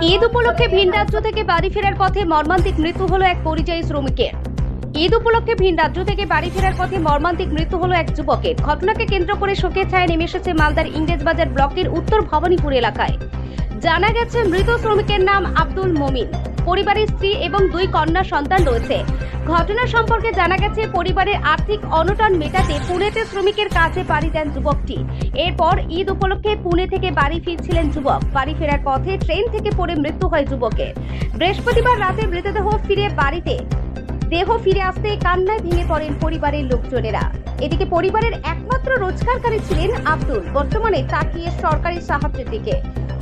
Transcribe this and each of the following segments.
ঈদ উপলক্ষে ভিন রাজ্য থেকে বাড়ি ফেরার পথে মর্মান্তিক মৃত্যু হলো এক পরিযায়ী শ্রমিকের। ঈদ উপলক্ষে ভিন রাজ্য থেকে বাড়ি ফেরার পথে মর্মান্তিক মৃত্যু হলো এক যুবকের। ঘটনাকে কেন্দ্র করে শোকের ছায়া নেমে এসেছে মালদার ইংরেজবাজার ব্লকের উত্তর ভবানীপুর এলাকায়। জানা গেছে মৃত শ্রমিকের নাম আব্দুল মমিন। পরিবারের স্ত্রী এবং 2 কন্যা সন্তান রয়েছে। ঘটনা সম্পর্কে জানা গেছে পরিবারের আর্থিক অনটন মেটাতে পুনেতে শ্রমিকের কাজে পাড়ি দেন যুবকটি। এরপর ঈদ উপলক্ষে পুনে থেকে বাড়ি ফিরছিলেন যুবক। বাড়ি ফেরার পথে ট্রেন থেকে পড়ে মৃত্যু হয় যুবকের। বৃহস্পতিবার রাতে মৃতদেহ ফিরে বাড়িতে ফিরে আসতে কান্নায় ভেঙে পড়েন পরিবারের লোকজনেরা। এদিকে পরিবারের একমাত্র রোজগারকারী ছিলেন আব্দুল। বর্তমানে তাকিয়ে সরকারি সাহায্যের দিকে।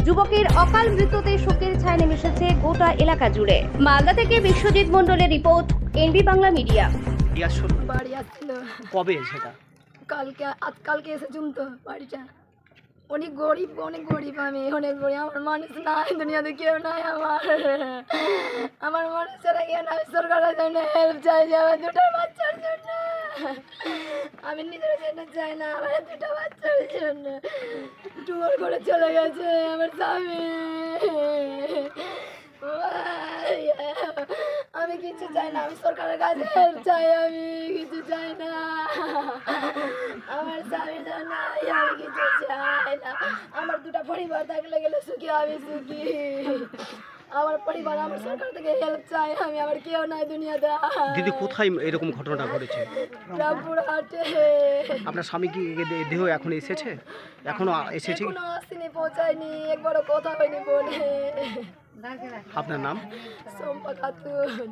যুবকের অকাল মৃত্যুতে শোকের ছায়া নেমে এসেছে গোটা এলাকা জুড়ে। মালদা থেকে বিশ্বজিৎ মণ্ডলের রিপোর্ট, এনবি বাংলা মিডিয়া। বাড়ি আসছিল কবে সেটা? কালকে এসেছুম তো বাড়িটা। অনেক গরিব আমি, অনেক গরিব। আমার মানুষ নাই, দুনিয়াতে কেউ নাই। আমার মানুষের কেউ নাই। সরকারের জন্য হেল্প চাই, আমার 2টা বাচ্চার জন্য। আমি নিজের জন্য চাই না, আমার 2টা বাচ্চার জন্য। টুয়ার করে চলে গেছে আমার স্বামী। আমি কিছু চাই না, আমি সরকারের কাছে হেল্প চাই, আমি কিছু চাই না। আমার স্বামীর জন্য আমি কিছু চাই না। আমার 2টা পরিবার থাকলে গেলে সুখী, আমি সুখী। আমার পরিবার আমার সরকার থেকে হেল্প চাই, আমি আমার কেউ নাই দুনিয়াতে। দিদি, কোথায় এরকম ঘটনাটা ঘটেছে? রামপুরহাটে। আপনার স্বামী কি দেহ এখন এসেছে? এখনো এসেছে? এখনো আসেনি, পৌঁছায়নি, একবারও কথা হয়নি বলে। আপনার নাম? সম্পা খাতুন।